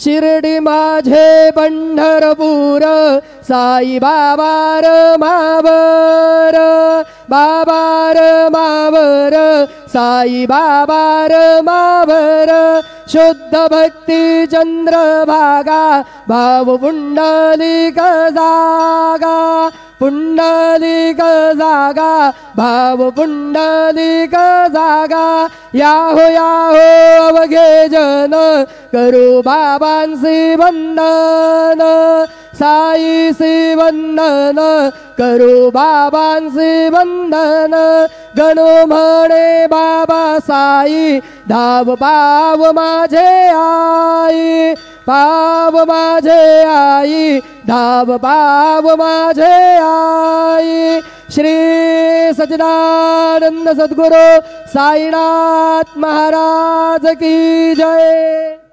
शिर्डी माझे पंढरपूर साई बाबार मावर बाबार मावर साई बाबार मावर शुद्ध भक्ती चंद्रभागा भाव पुंडलिक जागा पुंडलिक जागा भाव पुंडलिक जागा याहो अवघे जन करू बाबांसी वंदन साईसी वंदन करू बाबांसी वंदन गणो म्हणे बाबा साई धाव पाव माझे आई पाव माझे आई धाव पाव माझे आई श्री सच्चिदानंद सद्गुरु साईनाथ महाराज की जय।